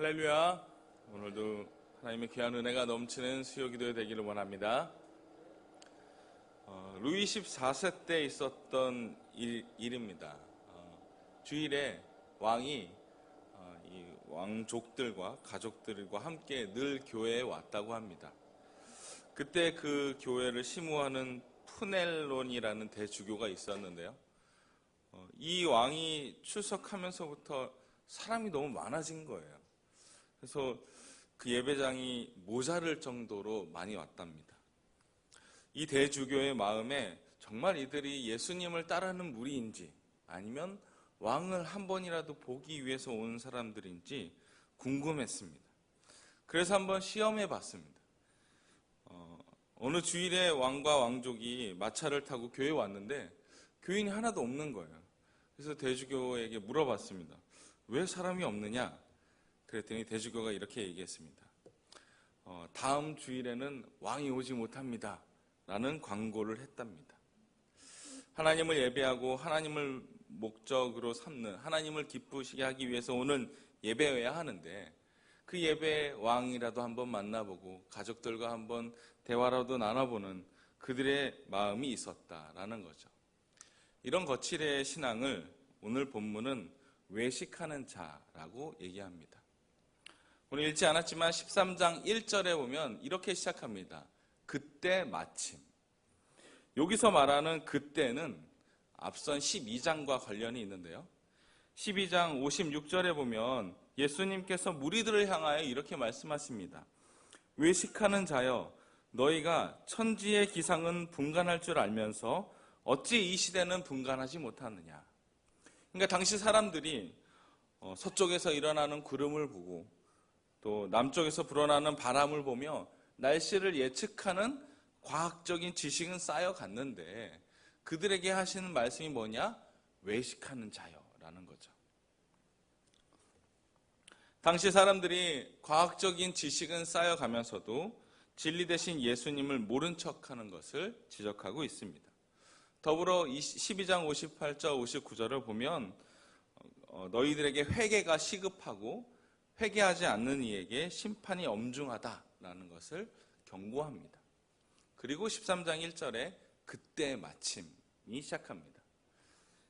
할렐루야. 오늘도 하나님의 귀한 은혜가 넘치는 수요기도 되기를 원합니다. 루이 14세 때 있었던 일입니다. 주일에 왕이 이 왕족들과 가족들과 함께 늘 교회에 왔다고 합니다. 그때 그 교회를 심우하는 푸넬론이라는 대주교가 있었는데요. 이 왕이 출석하면서부터 사람이 너무 많아진 거예요. 그래서 그 예배장이 모자랄 정도로 많이 왔답니다. 이 대주교의 마음에 정말 이들이 예수님을 따르는 무리인지 아니면 왕을 한 번이라도 보기 위해서 온 사람들인지 궁금했습니다. 그래서 한번 시험해 봤습니다. 어느 주일에 왕과 왕족이 마차를 타고 교회에 왔는데 교인이 하나도 없는 거예요. 그래서 대주교에게 물어봤습니다. 왜 사람이 없느냐? 그랬더니 대주교가 이렇게 얘기했습니다. 다음 주일에는 왕이 오지 못합니다. 라는 광고를 했답니다. 하나님을 예배하고 하나님을 목적으로 삼는, 하나님을 기쁘시게 하기 위해서 오는 예배여야 하는데 그 예배에 왕이라도 한번 만나보고 가족들과 한번 대화라도 나눠보는 그들의 마음이 있었다라는 거죠. 이런 거칠의 신앙을 오늘 본문은 외식하는 자라고 얘기합니다. 오늘 읽지 않았지만 13장 1절에 보면 이렇게 시작합니다. 그때 마침. 여기서 말하는 그때는 앞선 12장과 관련이 있는데요. 12장 56절에 보면 예수님께서 무리들을 향하여 이렇게 말씀하십니다. 외식하는 자여, 너희가 천지의 기상은 분간할 줄 알면서 어찌 이 시대는 분간하지 못하느냐. 그러니까 당시 사람들이 서쪽에서 일어나는 구름을 보고 또 남쪽에서 불어나는 바람을 보며 날씨를 예측하는 과학적인 지식은 쌓여갔는데 그들에게 하시는 말씀이 뭐냐? 외식하는 자여라는 거죠. 당시 사람들이 과학적인 지식은 쌓여가면서도 진리 대신 예수님을 모른 척하는 것을 지적하고 있습니다. 더불어 12장 58절 59절을 보면 너희들에게 회개가 시급하고 회개하지 않는 이에게 심판이 엄중하다라는 것을 경고합니다. 그리고 13장 1절에 그때 마침이 시작합니다.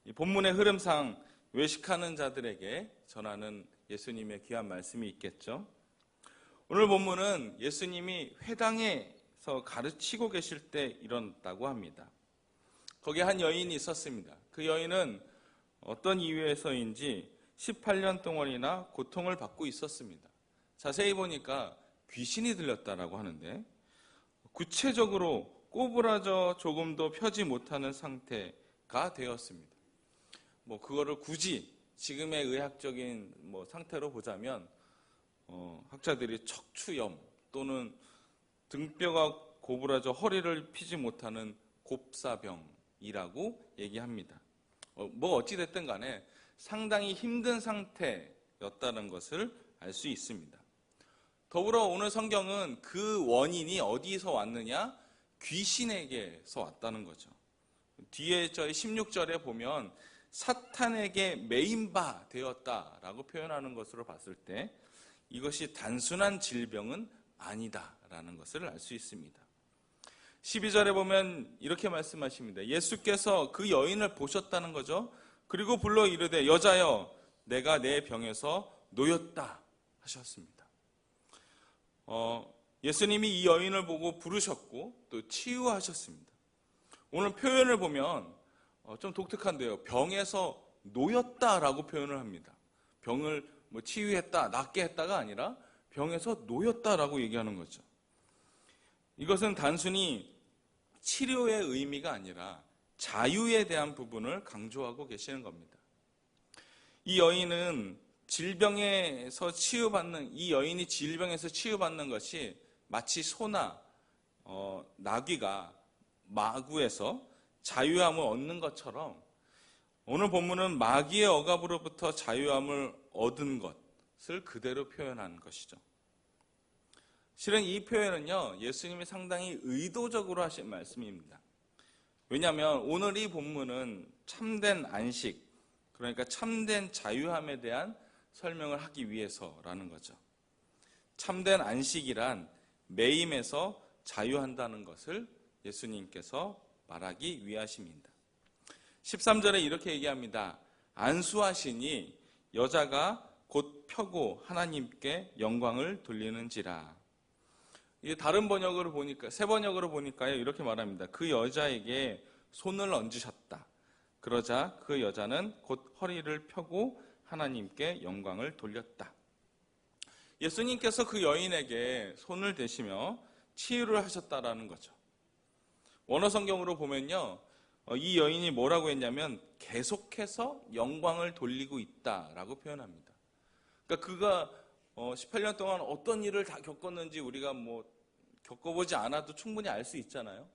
이 본문의 흐름상 외식하는 자들에게 전하는 예수님의 귀한 말씀이 있겠죠. 오늘 본문은 예수님이 회당에서 가르치고 계실 때 일어났다고 합니다. 거기에 한 여인이 있었습니다. 그 여인은 어떤 이유에서인지 18년 동안이나 고통을 받고 있었습니다. 자세히 보니까 귀신이 들렸다라고 하는데 구체적으로 꼬부라져 조금도 펴지 못하는 상태가 되었습니다. 그거를 굳이 지금의 의학적인 상태로 보자면 학자들이 척추염 또는 등뼈가 고부라져 허리를 펴지 못하는 곱사병이라고 얘기합니다. 어찌됐든 간에 상당히 힘든 상태였다는 것을 알 수 있습니다. 더불어 오늘 성경은 그 원인이 어디서 왔느냐? 귀신에게서 왔다는 거죠. 뒤에 저희 16절에 보면 사탄에게 매인바 되었다라고 표현하는 것으로 봤을 때 이것이 단순한 질병은 아니다라는 것을 알 수 있습니다. 12절에 보면 이렇게 말씀하십니다. 예수께서 그 여인을 보셨다는 거죠. 그리고 불러 이르되 여자여 내가 내 병에서 놓였다 하셨습니다. 예수님이 이 여인을 보고 부르셨고 또 치유하셨습니다. 오늘 표현을 보면 좀 독특한데요. 병에서 놓였다라고 표현을 합니다. 병을 치유했다, 낫게 했다가 아니라 병에서 놓였다라고 얘기하는 거죠. 이것은 단순히 치료의 의미가 아니라 자유에 대한 부분을 강조하고 계시는 겁니다. 이 여인이 질병에서 치유받는 것이 마치 소나 나귀가 마구에서 자유함을 얻는 것처럼 오늘 본문은 마귀의 억압으로부터 자유함을 얻은 것을 그대로 표현한 것이죠. 실은 이 표현은요, 예수님이 상당히 의도적으로 하신 말씀입니다. 왜냐하면 오늘 이 본문은 참된 안식, 그러니까 참된 자유함에 대한 설명을 하기 위해서라는 거죠. 참된 안식이란 매임에서 자유한다는 것을 예수님께서 말하기 위하십니다. 13절에 이렇게 얘기합니다. 안수하시니 여자가 곧 펴고 하나님께 영광을 돌리는지라. 이게 다른 번역으로 보니까, 새 번역으로 보니까요, 이렇게 말합니다. 그 여자에게 손을 얹으셨다. 그러자 그 여자는 곧 허리를 펴고 하나님께 영광을 돌렸다. 예수님께서 그 여인에게 손을 대시며 치유를 하셨다라는 거죠. 원어 성경으로 보면요, 이 여인이 뭐라고 했냐면 계속해서 영광을 돌리고 있다라고 표현합니다. 그러니까 그가 18년 동안 어떤 일을 다 겪었는지 우리가 겪어보지 않아도 충분히 알 수 있잖아요.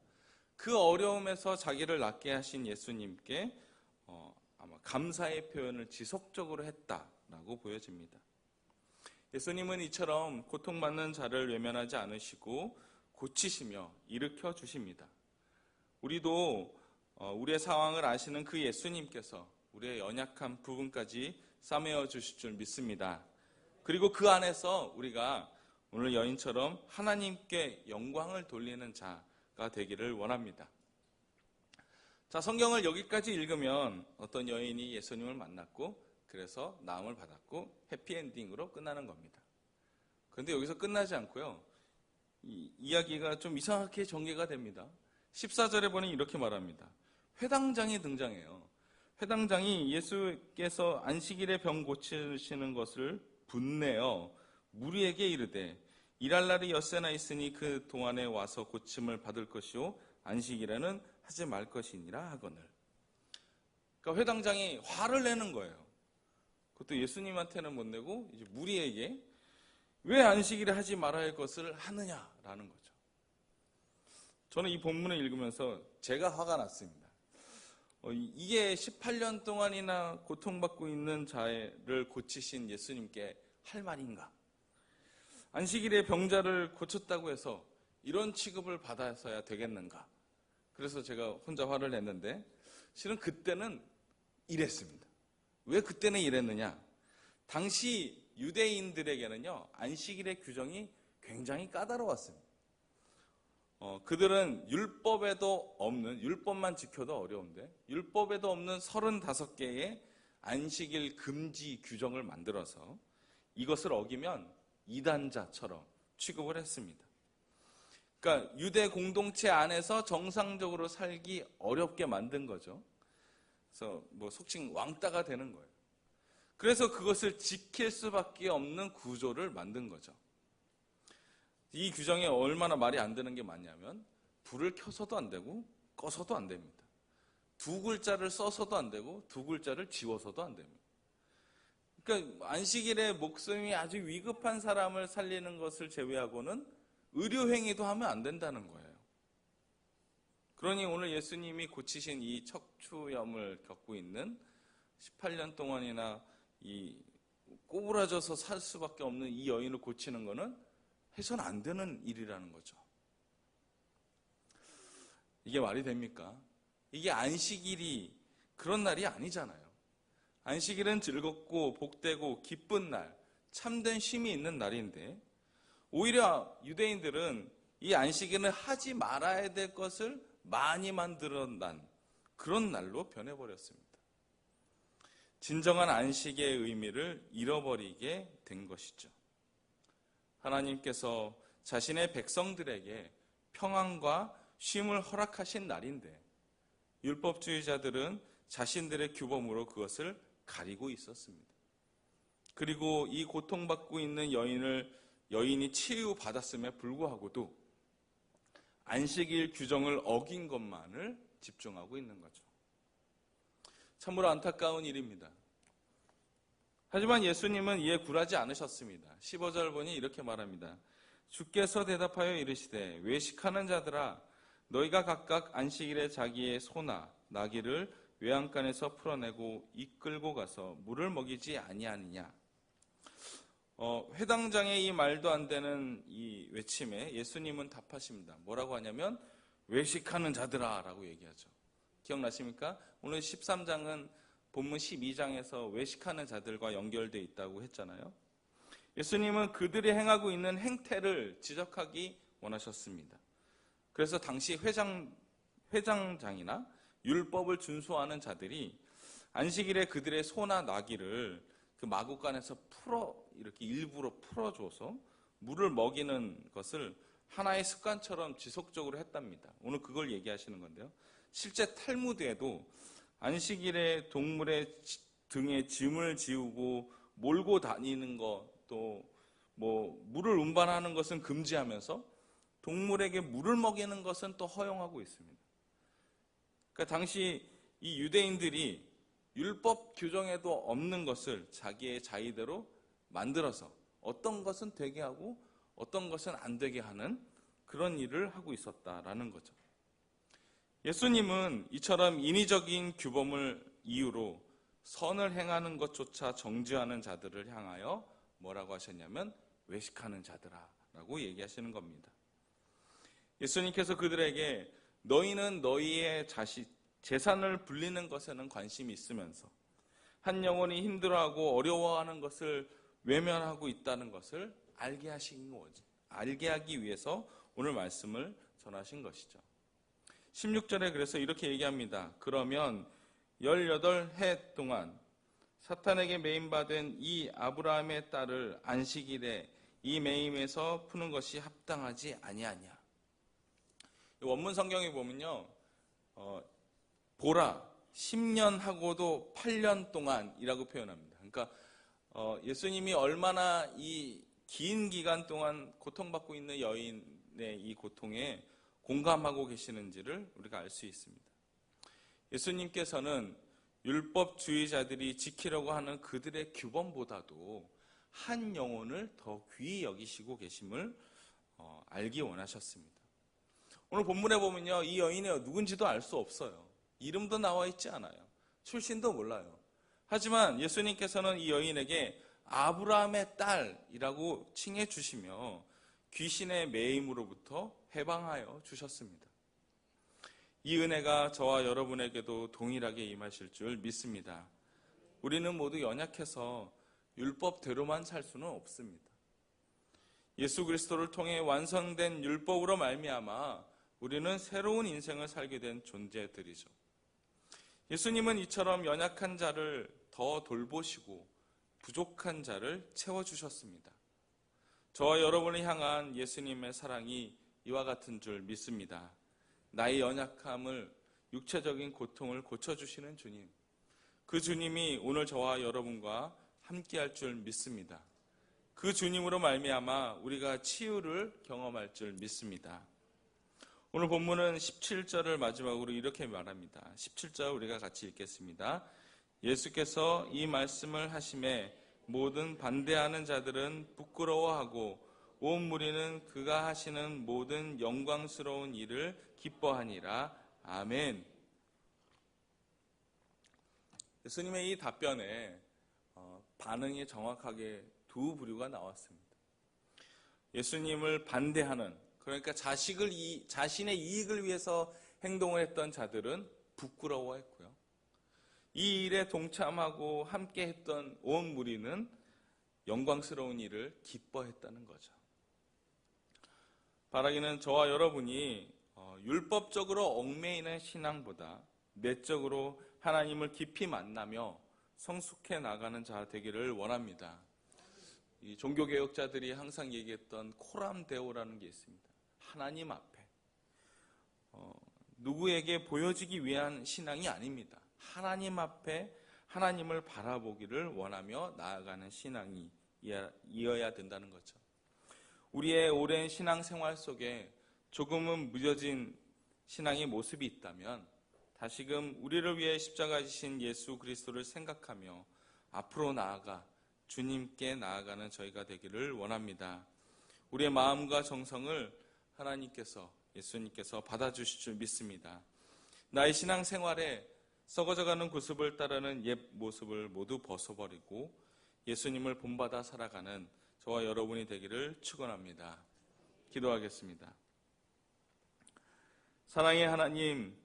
그 어려움에서 자기를 낫게 하신 예수님께 아마 감사의 표현을 지속적으로 했다라고 보여집니다. 예수님은 이처럼 고통받는 자를 외면하지 않으시고 고치시며 일으켜 주십니다. 우리도 우리의 상황을 아시는 그 예수님께서 우리의 연약한 부분까지 싸매어 주실 줄 믿습니다. 그리고 그 안에서 우리가 오늘 여인처럼 하나님께 영광을 돌리는 자가 되기를 원합니다. 자, 성경을 여기까지 읽으면 어떤 여인이 예수님을 만났고 그래서 나음을 받았고 해피엔딩으로 끝나는 겁니다. 그런데 여기서 끝나지 않고요, 이 이야기가 좀 이상하게 전개가 됩니다. 14절에 보니 이렇게 말합니다. 회당장이 등장해요. 회당장이 예수께서 안식일에 병 고치시는 것을 분내어 무리에게 이르되 일할 날이 엿새나 있으니 그 동안에 와서 고침을 받을 것이요 안식일에는 하지 말 것이니라 하거늘. 그러니까 회당장이 화를 내는 거예요. 그것도 예수님한테는 못 내고 이제 무리에게 왜 안식일에 하지 말아야 할 것을 하느냐라는 거죠. 저는 이 본문을 읽으면서 제가 화가 났습니다. 이게 18년 동안이나 고통받고 있는 자를 고치신 예수님께 할 말인가? 안식일에 병자를 고쳤다고 해서 이런 취급을 받아서야 되겠는가? 그래서 제가 혼자 화를 냈는데 실은 그때는 이랬습니다. 왜 그때는 이랬느냐? 당시 유대인들에게는요, 안식일의 규정이 굉장히 까다로웠습니다. 그들은 율법에도 없는, 율법만 지켜도 어려운데 율법에도 없는 35개의 안식일 금지 규정을 만들어서 이것을 어기면 이단자처럼 취급을 했습니다. 그러니까 유대 공동체 안에서 정상적으로 살기 어렵게 만든 거죠. 그래서 속칭 왕따가 되는 거예요. 그래서 그것을 지킬 수밖에 없는 구조를 만든 거죠. 이 규정에 얼마나 말이 안 되는 게 많냐면 불을 켜서도 안 되고 꺼서도 안 됩니다. 두 글자를 써서도 안 되고 두 글자를 지워서도 안 됩니다. 그러니까 안식일에 목숨이 아주 위급한 사람을 살리는 것을 제외하고는 의료행위도 하면 안 된다는 거예요. 그러니 오늘 예수님이 고치신 이 척추염을 겪고 있는 18년 동안이나 이 꼬부라져서 살 수밖에 없는 이 여인을 고치는 것은 해서는 안 되는 일이라는 거죠. 이게 말이 됩니까? 이게 안식일이 그런 날이 아니잖아요. 안식일은 즐겁고 복되고 기쁜 날, 참된 쉼이 있는 날인데 오히려 유대인들은 이 안식일은 하지 말아야 될 것을 많이 만들어낸 그런 날로 변해버렸습니다. 진정한 안식의 의미를 잃어버리게 된 것이죠. 하나님께서 자신의 백성들에게 평안과 쉼을 허락하신 날인데 율법주의자들은 자신들의 규범으로 그것을 가리고 있었습니다. 그리고 이 고통받고 있는 여인이 치유받았음에 불구하고도 안식일 규정을 어긴 것만을 집중하고 있는 거죠. 참으로 안타까운 일입니다. 하지만 예수님은 이에 굴하지 않으셨습니다. 15절 보니 이렇게 말합니다. 주께서 대답하여 이르시되 외식하는 자들아 너희가 각각 안식일에 자기의 소나 나귀를 외양간에서 풀어내고 이끌고 가서 물을 먹이지 아니하느냐. 회당장의 이 말도 안 되는 이 외침에 예수님은 답하십니다. 뭐라고 하냐면 외식하는 자들아 라고 얘기하죠. 기억나십니까? 오늘 13장은 본문 12장에서 외식하는 자들과 연결되어 있다고 했잖아요. 예수님은 그들이 행하고 있는 행태를 지적하기 원하셨습니다. 그래서 당시 회장장이나 율법을 준수하는 자들이 안식일에 그들의 소나 나귀를 그 마구간에서 이렇게 일부러 풀어줘서 물을 먹이는 것을 하나의 습관처럼 지속적으로 했답니다. 오늘 그걸 얘기하시는 건데요. 실제 탈무드에도 안식일에 동물의 등에 짐을 지우고 몰고 다니는 것, 또 물을 운반하는 것은 금지하면서 동물에게 물을 먹이는 것은 또 허용하고 있습니다. 그러니까 당시 이 유대인들이 율법 규정에도 없는 것을 자기의 자의대로 만들어서 어떤 것은 되게 하고 어떤 것은 안 되게 하는 그런 일을 하고 있었다라는 거죠. 예수님은 이처럼 인위적인 규범을 이유로 선을 행하는 것조차 정죄하는 자들을 향하여 뭐라고 하셨냐면 외식하는 자들아라고 얘기하시는 겁니다. 예수님께서 그들에게 너희는 너희의 재산을 불리는 것에는 관심이 있으면서 한 영혼이 힘들어하고 어려워하는 것을 외면하고 있다는 것을 알게 하기 위해서 오늘 말씀을 전하신 것이죠. 16절에 그래서 이렇게 얘기합니다. 그러면 18해 동안 사탄에게 매임받은 이 아브라함의 딸을 안식일에 이 매임에서 푸는 것이 합당하지 아니하냐. 원문 성경에 보면요, 보라 10년 하고도 8년 동안이라고 표현합니다. 그러니까 예수님이 얼마나 이 긴 기간 동안 고통받고 있는 여인의 이 고통에 공감하고 계시는지를 우리가 알 수 있습니다. 예수님께서는 율법주의자들이 지키려고 하는 그들의 규범보다도 한 영혼을 더 귀히 여기시고 계심을 알기 원하셨습니다. 오늘 본문에 보면요, 이 여인이 누군지도 알 수 없어요. 이름도 나와 있지 않아요. 출신도 몰라요. 하지만 예수님께서는 이 여인에게 아브라함의 딸이라고 칭해 주시며 귀신의 매임으로부터 해방하여 주셨습니다. 이 은혜가 저와 여러분에게도 동일하게 임하실 줄 믿습니다. 우리는 모두 연약해서 율법대로만 살 수는 없습니다. 예수 그리스도를 통해 완성된 율법으로 말미암아 우리는 새로운 인생을 살게 된 존재들이죠. 예수님은 이처럼 연약한 자를 더 돌보시고 부족한 자를 채워주셨습니다. 저와 여러분을 향한 예수님의 사랑이 이와 같은 줄 믿습니다. 나의 연약함을, 육체적인 고통을 고쳐주시는 주님, 그 주님이 오늘 저와 여러분과 함께할 줄 믿습니다. 그 주님으로 말미암아 우리가 치유를 경험할 줄 믿습니다. 오늘 본문은 17절을 마지막으로 이렇게 말합니다. 17절 우리가 같이 읽겠습니다. 예수께서 이 말씀을 하심에 모든 반대하는 자들은 부끄러워하고 온 무리는 그가 하시는 모든 영광스러운 일을 기뻐하니라. 아멘. 예수님의 이 답변에 반응이 정확하게 두 부류가 나왔습니다. 예수님을 반대하는, 그러니까 자신의 이익을 위해서 행동을 했던 자들은 부끄러워했고요. 이 일에 동참하고 함께 했던 온 무리는 영광스러운 일을 기뻐했다는 거죠. 바라기는 저와 여러분이 율법적으로 얽매이는 신앙보다 내적으로 하나님을 깊이 만나며 성숙해 나가는 자 되기를 원합니다. 이 종교개혁자들이 항상 얘기했던 코람데오라는 게 있습니다. 하나님 앞에 누구에게 보여지기 위한 신앙이 아닙니다. 하나님 앞에 하나님을 바라보기를 원하며 나아가는 신앙이 이어야 된다는 거죠. 우리의 오랜 신앙생활 속에 조금은 무뎌진 신앙의 모습이 있다면 다시금 우리를 위해 십자가 지신 예수 그리스도를 생각하며 앞으로 나아가 주님께 나아가는 저희가 되기를 원합니다. 우리의 마음과 정성을 하나님께서, 예수님께서 받아주실 줄 믿습니다. 나의 신앙생활에 썩어져가는 구습을 따르는 옛 모습을 모두 벗어버리고 예수님을 본받아 살아가는 저와 여러분이 되기를 축원합니다. 기도하겠습니다. 사랑의 하나님,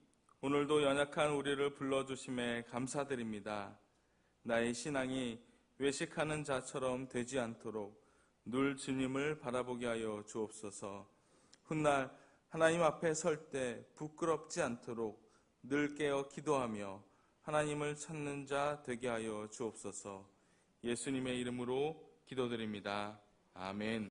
오늘도 연약한 우리를 불러주심에 감사드립니다. 나의 신앙이 외식하는 자처럼 되지 않도록 늘 주님을 바라보게 하여 주옵소서. 훗날 하나님 앞에 설 때 부끄럽지 않도록 늘 깨어 기도하며 하나님을 찾는 자 되게 하여 주옵소서. 예수님의 이름으로 기도드립니다. 아멘.